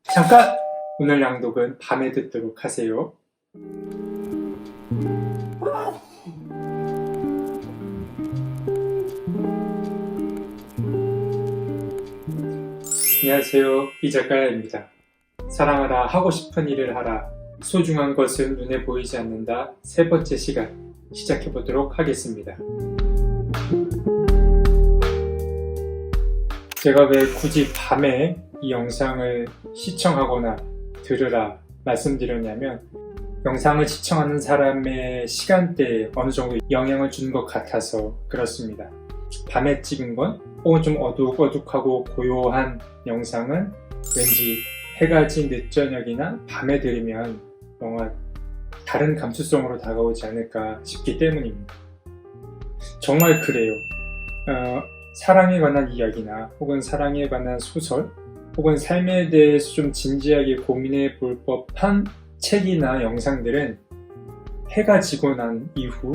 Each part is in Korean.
잠깐! 오늘 낭독은 밤에 듣도록 하세요. 안녕하세요. 이작가야입니다. 사랑하라, 하고 싶은 일을 하라, 소중한 것은 눈에 보이지 않는다. 세 번째 시간 시작해보도록 하겠습니다. 제가 왜 굳이 밤에 이 영상을 시청하거나 들으라 말씀드렸냐면, 영상을 시청하는 사람의 시간대에 어느 정도 영향을 준 것 같아서 그렇습니다. 밤에 찍은 건 혹은 좀 어둑어둑하고 고요한 영상은 왠지 해가 진 늦저녁이나 밤에 들으면 뭔가 다른 감수성으로 다가오지 않을까 싶기 때문입니다. 정말 그래요. 사랑에 관한 이야기나 혹은 사랑에 관한 소설 혹은 삶에 대해서 좀 진지하게 고민해 볼 법한 책이나 영상들은 해가 지고 난 이후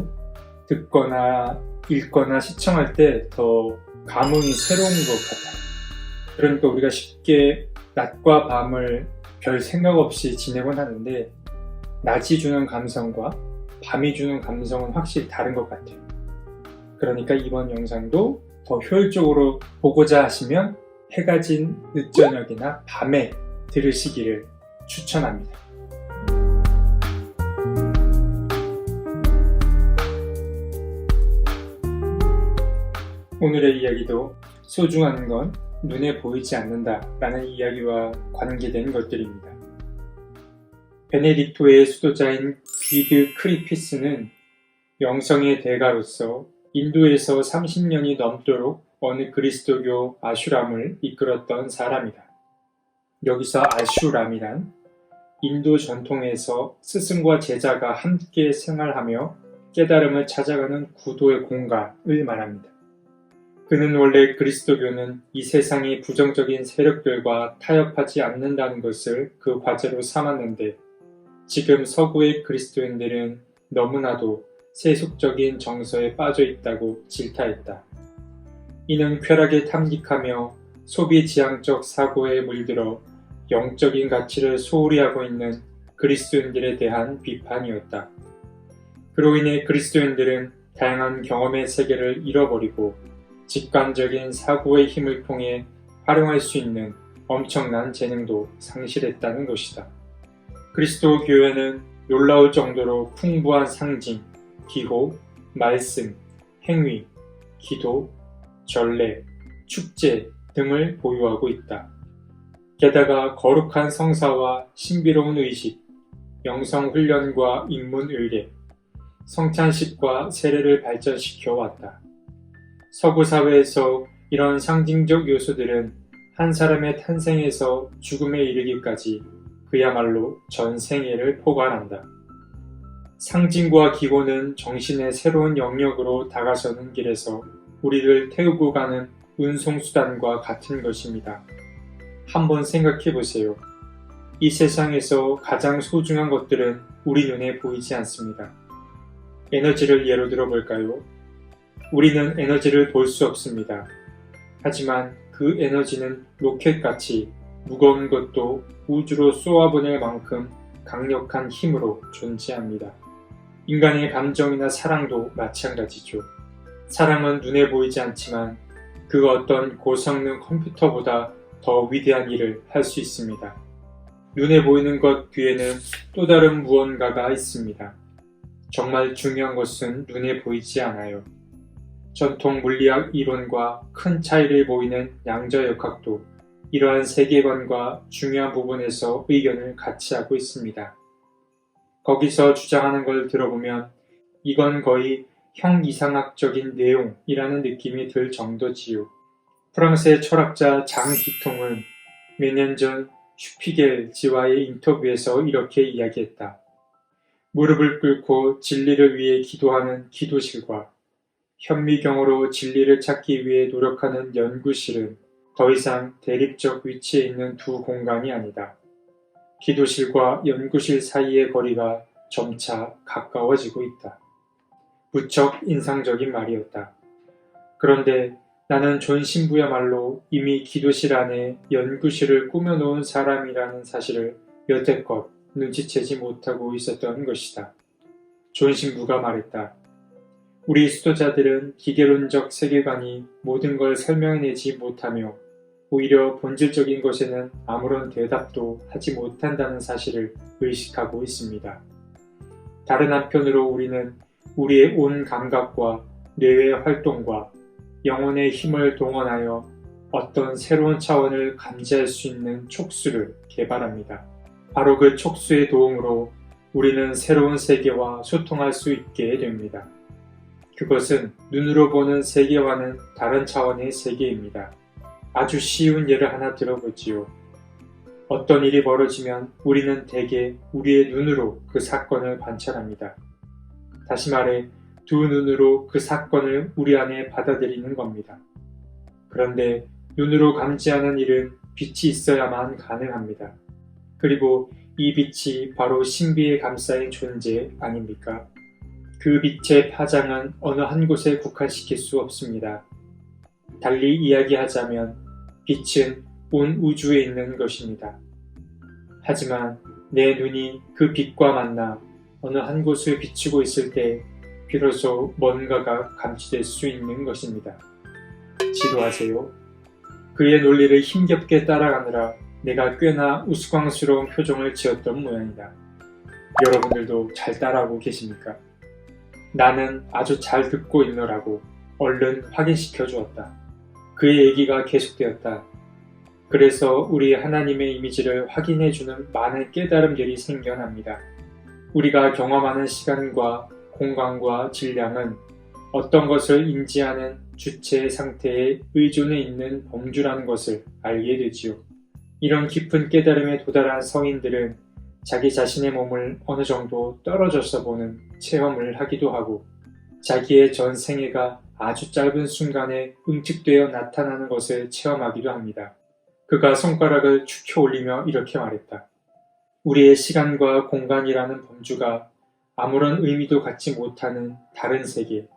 듣거나 읽거나 시청할 때 더 감흥이 새로운 것 같아요. 그러니까 우리가 쉽게 낮과 밤을 별 생각 없이 지내곤 하는데, 낮이 주는 감성과 밤이 주는 감성은 확실히 다른 것 같아요. 그러니까 이번 영상도 더 효율적으로 보고자 하시면 해가 진 늦저녁이나 밤에 들으시기를 추천합니다. 오늘의 이야기도 소중한 건 눈에 보이지 않는다 라는 이야기와 관계된 것들입니다. 베네딕토의 수도자인 비드 크리피스는 영성의 대가로서 인도에서 30년이 넘도록 어느 그리스도교 아슈람을 이끌었던 사람이다. 여기서 아슈람이란 인도 전통에서 스승과 제자가 함께 생활하며 깨달음을 찾아가는 구도의 공간을 말합니다. 그는 원래 그리스도교는 이 세상의 부정적인 세력들과 타협하지 않는다는 것을 그 과제로 삼았는데, 지금 서구의 그리스도인들은 너무나도 세속적인 정서에 빠져 있다고 질타했다. 이는 쾌락에 탐닉하며 소비지향적 사고에 물들어 영적인 가치를 소홀히 하고 있는 그리스도인들에 대한 비판이었다. 그로 인해 그리스도인들은 다양한 경험의 세계를 잃어버리고 직관적인 사고의 힘을 통해 활용할 수 있는 엄청난 재능도 상실했다는 것이다. 그리스도 교회는 놀라울 정도로 풍부한 상징, 기호, 말씀, 행위, 기도, 전례, 축제 등을 보유하고 있다. 게다가 거룩한 성사와 신비로운 의식, 영성훈련과 인문의례, 성찬식과 세례를 발전시켜 왔다. 서구 사회에서 이런 상징적 요소들은 한 사람의 탄생에서 죽음에 이르기까지 그야말로 전 생애를 포괄한다. 상징과 기호는 정신의 새로운 영역으로 다가서는 길에서 우리를 태우고 가는 운송수단과 같은 것입니다. 한번 생각해 보세요. 이 세상에서 가장 소중한 것들은 우리 눈에 보이지 않습니다. 에너지를 예로 들어볼까요? 우리는 에너지를 볼 수 없습니다. 하지만 그 에너지는 로켓같이 무거운 것도 우주로 쏘아보낼 만큼 강력한 힘으로 존재합니다. 인간의 감정이나 사랑도 마찬가지죠. 사랑은 눈에 보이지 않지만 그 어떤 고성능 컴퓨터보다 더 위대한 일을 할 수 있습니다. 눈에 보이는 것 뒤에는 또 다른 무언가가 있습니다. 정말 중요한 것은 눈에 보이지 않아요. 전통 물리학 이론과 큰 차이를 보이는 양자역학도 이러한 세계관과 중요한 부분에서 의견을 같이 하고 있습니다. 거기서 주장하는 걸 들어보면 이건 거의 형이상학적인 내용이라는 느낌이 들 정도지요. 프랑스의 철학자 장 기통은 몇 년 전 슈피겔지와의 인터뷰에서 이렇게 이야기했다. 무릎을 꿇고 진리를 위해 기도하는 기도실과 현미경으로 진리를 찾기 위해 노력하는 연구실은 더 이상 대립적 위치에 있는 두 공간이 아니다. 기도실과 연구실 사이의 거리가 점차 가까워지고 있다. 무척 인상적인 말이었다. 그런데 나는 존 신부야말로 이미 기도실 안에 연구실을 꾸며놓은 사람이라는 사실을 여태껏 눈치채지 못하고 있었던 것이다. 존 신부가 말했다. 우리 수도자들은 기계론적 세계관이 모든 걸 설명해내지 못하며 오히려 본질적인 것에는 아무런 대답도 하지 못한다는 사실을 의식하고 있습니다. 다른 한편으로 우리는 우리의 온 감각과 뇌의 활동과 영혼의 힘을 동원하여 어떤 새로운 차원을 감지할 수 있는 촉수를 개발합니다. 바로 그 촉수의 도움으로 우리는 새로운 세계와 소통할 수 있게 됩니다. 그것은 눈으로 보는 세계와는 다른 차원의 세계입니다. 아주 쉬운 예를 하나 들어보지요. 어떤 일이 벌어지면 우리는 대개 우리의 눈으로 그 사건을 관찰합니다. 다시 말해 두 눈으로 그 사건을 우리 안에 받아들이는 겁니다. 그런데 눈으로 감지하는 일은 빛이 있어야만 가능합니다. 그리고 이 빛이 바로 신비에 감싸인 존재 아닙니까? 그 빛의 파장은 어느 한 곳에 국한시킬 수 없습니다. 달리 이야기하자면 빛은 온 우주에 있는 것입니다. 하지만 내 눈이 그 빛과 만나 어느 한 곳을 비추고 있을 때 비로소 뭔가가 감지될 수 있는 것입니다. 지도하세요. 그의 논리를 힘겹게 따라가느라 내가 꽤나 우스꽝스러운 표정을 지었던 모양이다. 여러분들도 잘 따라하고 계십니까? 나는 아주 잘 듣고 있노라고 얼른 확인시켜 주었다. 그의 얘기가 계속되었다. 그래서 우리 하나님의 이미지를 확인해주는 많은 깨달음들이 생겨납니다. 우리가 경험하는 시간과 공간과 질량은 어떤 것을 인지하는 주체의 상태에 의존해 있는 범주라는 것을 알게 되지요. 이런 깊은 깨달음에 도달한 성인들은 자기 자신의 몸을 어느 정도 떨어져서 보는 체험을 하기도 하고 자기의 전 생애가 아주 짧은 순간에 응축되어 나타나는 것을 체험하기도 합니다. 그가 손가락을 축혀 올리며 이렇게 말했다. 우리의 시간과 공간이라는 범주가 아무런 의미도 갖지 못하는 다른 세계,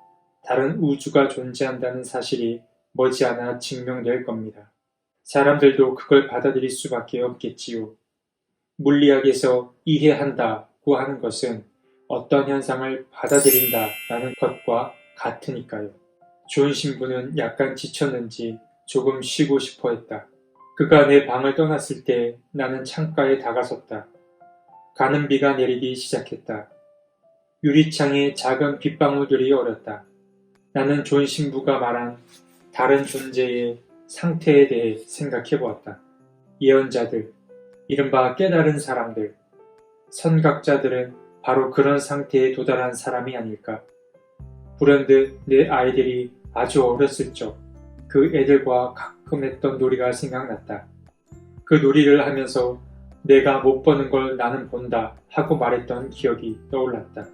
다른 우주가 존재한다는 사실이 머지않아 증명될 겁니다. 사람들도 그걸 받아들일 수밖에 없겠지요. 물리학에서 이해한다고 하는 것은 어떤 현상을 받아들인다라는 것과 같으니까요. 존 신부는 약간 지쳤는지 조금 쉬고 싶어 했다. 그가 내 방을 떠났을 때 나는 창가에 다가섰다. 가는 비가 내리기 시작했다. 유리창에 작은 빗방울들이 어렸다. 나는 존 신부가 말한 다른 존재의 상태에 대해 생각해 보았다. 예언자들, 이른바 깨달은 사람들, 선각자들은 바로 그런 상태에 도달한 사람이 아닐까. 불현듯 내 아이들이 아주 어렸을 적 그 애들과 가끔 했던 놀이가 생각났다. 그 놀이를 하면서 내가 못 보는 걸 나는 본다 하고 말했던 기억이 떠올랐다.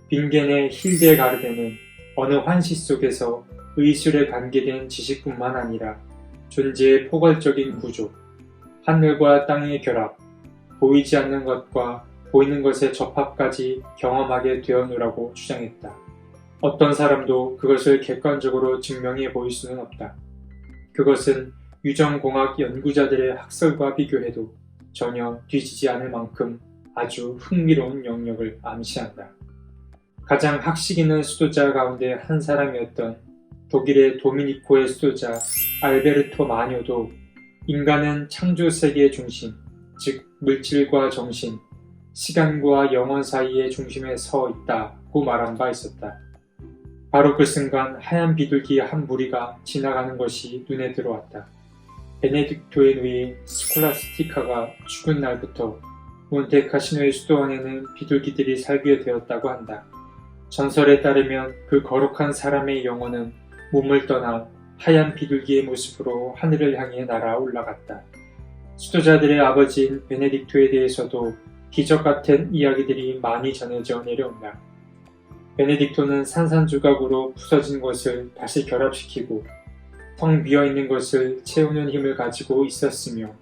빙겐의 힐데가르데는 어느 환시 속에서 의술에 관계된 지식뿐만 아니라 존재의 포괄적인 구조, 하늘과 땅의 결합, 보이지 않는 것과 보이는 것의 접합까지 경험하게 되었노라고 주장했다. 어떤 사람도 그것을 객관적으로 증명해 보일 수는 없다. 그것은 유전공학 연구자들의 학설과 비교해도 전혀 뒤지지 않을 만큼 아주 흥미로운 영역을 암시한다. 가장 학식 있는 수도자 가운데 한 사람이었던 독일의 도미니코의 수도자 알베르토 마뇨도 인간은 창조 세계의 중심, 즉 물질과 정신, 시간과 영원 사이의 중심에 서 있다고 말한 바 있었다. 바로 그 순간 하얀 비둘기 한 무리가 지나가는 것이 눈에 들어왔다. 베네딕토의 누이 스콜라스티카가 죽은 날부터 몬테카시노의 수도원에는 비둘기들이 살게 되었다고 한다. 전설에 따르면 그 거룩한 사람의 영혼은 몸을 떠나 하얀 비둘기의 모습으로 하늘을 향해 날아 올라갔다. 수도자들의 아버지인 베네딕토에 대해서도 기적 같은 이야기들이 많이 전해져 내려온다. 베네딕토는 산산조각으로 부서진 것을 다시 결합시키고 텅 비어있는 것을 채우는 힘을 가지고 있었으며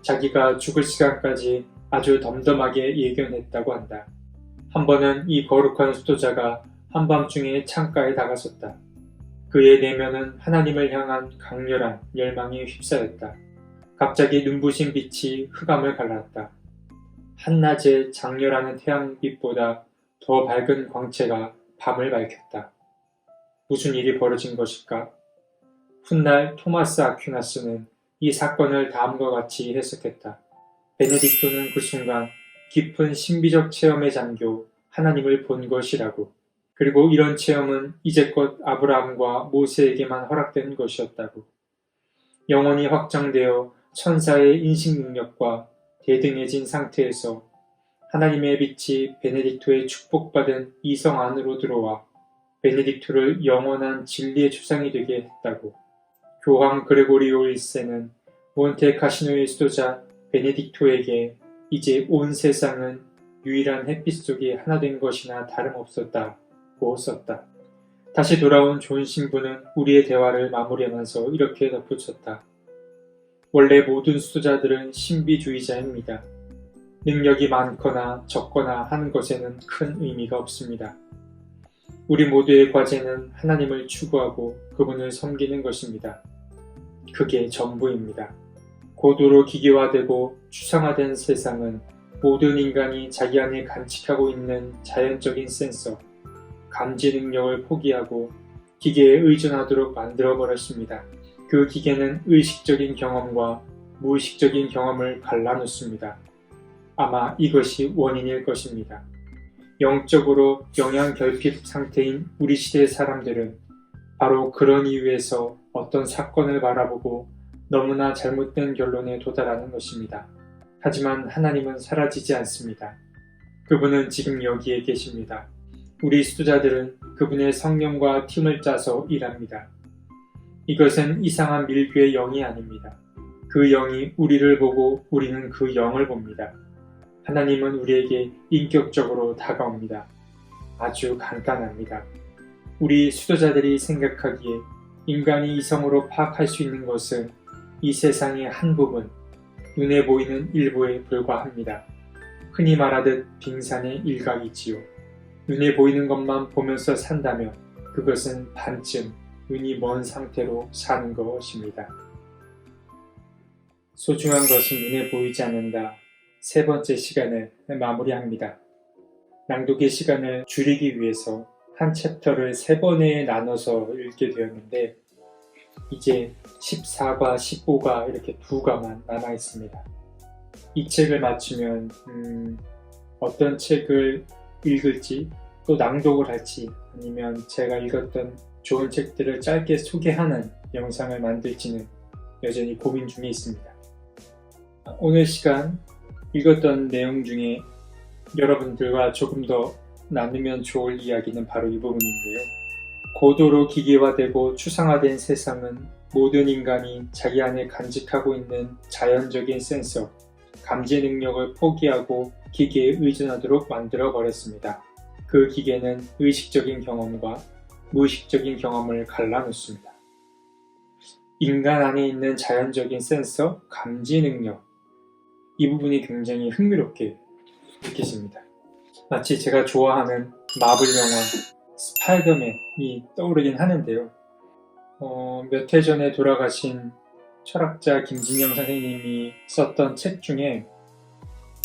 자기가 죽을 시간까지 아주 덤덤하게 예견했다고 한다. 한 번은 이 거룩한 수도자가 한밤중에 창가에 다가섰다. 그의 내면은 하나님을 향한 강렬한 열망에 휩싸였다. 갑자기 눈부신 빛이 흑암을 갈랐다. 한낮의 장렬하는 태양빛보다 더 밝은 광채가 밤을 밝혔다. 무슨 일이 벌어진 것일까? 훗날 토마스 아퀴나스는 이 사건을 다음과 같이 해석했다. 베네딕토는 그 순간 깊은 신비적 체험에 잠겨 하나님을 본 것이라고. 그리고 이런 체험은 이제껏 아브라함과 모세에게만 허락된 것이었다고. 영혼이 확정되어 천사의 인식 능력과 대등해진 상태에서 하나님의 빛이 베네딕토의 축복받은 이성 안으로 들어와 베네딕토를 영원한 진리의 초상이 되게 했다고. 교황 그레고리오 1세는 몬테카시노의 수도자 베네딕토에게 이제 온 세상은 유일한 햇빛 속에 하나 된 것이나 다름없었다고 썼다. 다시 돌아온 존 신부는 우리의 대화를 마무리하면서 이렇게 덧붙였다. 원래 모든 수도자들은 신비주의자입니다. 능력이 많거나 적거나 하는 것에는 큰 의미가 없습니다. 우리 모두의 과제는 하나님을 추구하고 그분을 섬기는 것입니다. 그게 전부입니다. 고도로 기계화되고 추상화된 세상은 모든 인간이 자기 안에 간직하고 있는 자연적인 센서, 감지 능력을 포기하고 기계에 의존하도록 만들어버렸습니다. 그 기계는 의식적인 경험과 무의식적인 경험을 갈라놓습니다. 아마 이것이 원인일 것입니다. 영적으로 영양 결핍 상태인 우리 시대의 사람들은 바로 그런 이유에서 어떤 사건을 바라보고 너무나 잘못된 결론에 도달하는 것입니다. 하지만 하나님은 사라지지 않습니다. 그분은 지금 여기에 계십니다. 우리 수도자들은 그분의 성령과 팀을 짜서 일합니다. 이것은 이상한 밀교의 영이 아닙니다. 그 영이 우리를 보고 우리는 그 영을 봅니다. 하나님은 우리에게 인격적으로 다가옵니다. 아주 간단합니다. 우리 수도자들이 생각하기에 인간이 이성으로 파악할 수 있는 것은 이 세상의 한 부분, 눈에 보이는 일부에 불과합니다. 흔히 말하듯 빙산의 일각이지요. 눈에 보이는 것만 보면서 산다면 그것은 반쯤 눈이 먼 상태로 사는 것입니다. 소중한 것은 눈에 보이지 않는다. 세 번째 시간을 마무리합니다. 낭독의 시간을 줄이기 위해서 한 챕터를 3번에 나눠서 읽게 되었는데 이제 14과 15가 이렇게 2과만 남아 있습니다. 이 책을 마치면 어떤 책을 읽을지 또 낭독을 할지 아니면 제가 읽었던 좋은 책들을 짧게 소개하는 영상을 만들지는 여전히 고민 중에 있습니다. 오늘 시간 읽었던 내용 중에 여러분들과 조금 더 나누면 좋을 이야기는 바로 이 부분인데요. 고도로 기계화되고 추상화된 세상은 모든 인간이 자기 안에 간직하고 있는 자연적인 센서, 감지 능력을 포기하고 기계에 의존하도록 만들어버렸습니다. 그 기계는 의식적인 경험과 무의식적인 경험을 갈라놓습니다. 인간 안에 있는 자연적인 센서, 감지 능력, 이 부분이 굉장히 흥미롭게 느껴집니다. 마치 제가 좋아하는 마블 영화 스파이더맨이 떠오르긴 하는데요. 몇 해 전에 돌아가신 철학자 김진영 선생님이 썼던 책 중에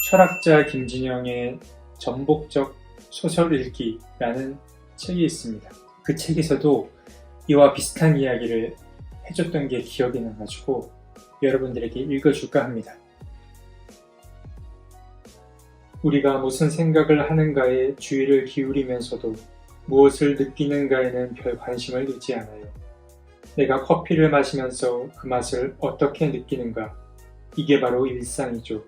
철학자 김진영의 전복적 소설 읽기라는 책이 있습니다. 그 책에서도 이와 비슷한 이야기를 해줬던 게 기억이 나가지고 여러분들에게 읽어줄까 합니다. 우리가 무슨 생각을 하는가에 주의를 기울이면서도 무엇을 느끼는가에는 별 관심을 두지 않아요. 내가 커피를 마시면서 그 맛을 어떻게 느끼는가, 이게 바로 일상이죠.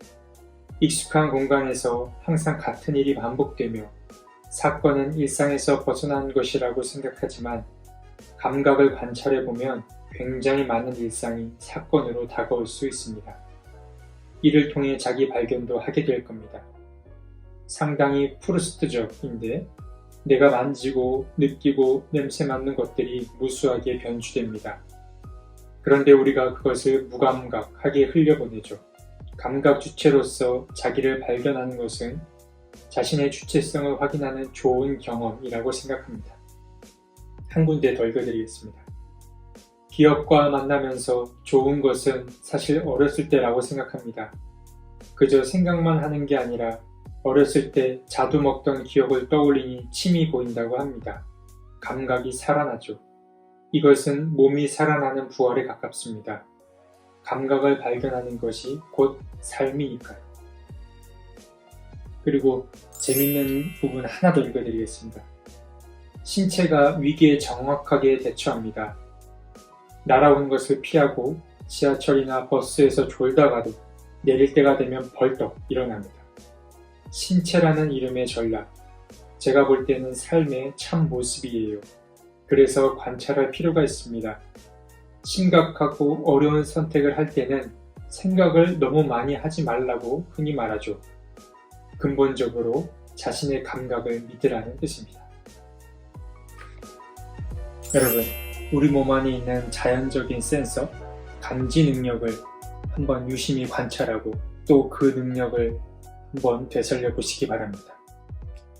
익숙한 공간에서 항상 같은 일이 반복되며 사건은 일상에서 벗어난 것이라고 생각하지만 감각을 관찰해보면 굉장히 많은 일상이 사건으로 다가올 수 있습니다. 이를 통해 자기 발견도 하게 될 겁니다. 상당히 프루스트적인데 내가 만지고 느끼고 냄새 맡는 것들이 무수하게 변주됩니다. 그런데 우리가 그것을 무감각하게 흘려보내죠. 감각 주체로서 자기를 발견하는 것은 자신의 주체성을 확인하는 좋은 경험이라고 생각합니다. 한 군데 더 읽어드리겠습니다. 기억과 만나면서 좋은 것은 사실 어렸을 때라고 생각합니다. 그저 생각만 하는 게 아니라 어렸을 때 자두 먹던 기억을 떠올리니 침이 보인다고 합니다. 감각이 살아나죠. 이것은 몸이 살아나는 부활에 가깝습니다. 감각을 발견하는 것이 곧 삶이니까요. 그리고 재밌는 부분 하나 더 읽어드리겠습니다. 신체가 위기에 정확하게 대처합니다. 날아오는 것을 피하고 지하철이나 버스에서 졸다가도 내릴 때가 되면 벌떡 일어납니다. 신체라는 이름의 전략, 제가 볼 때는 삶의 참 모습이에요. 그래서 관찰할 필요가 있습니다. 심각하고 어려운 선택을 할 때는 생각을 너무 많이 하지 말라고 흔히 말하죠. 근본적으로 자신의 감각을 믿으라는 뜻입니다. 여러분, 우리 몸 안에 있는 자연적인 센서, 감지 능력을 한번 유심히 관찰하고 또 그 능력을 한번 되살려 보시기 바랍니다.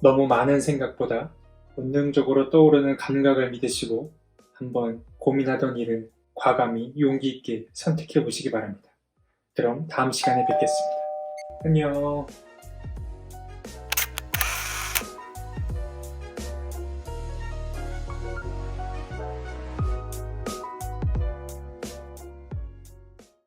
너무 많은 생각보다 본능적으로 떠오르는 감각을 믿으시고 한번 고민하던 일을 과감히 용기 있게 선택해 보시기 바랍니다. 그럼 다음 시간에 뵙겠습니다. 안녕.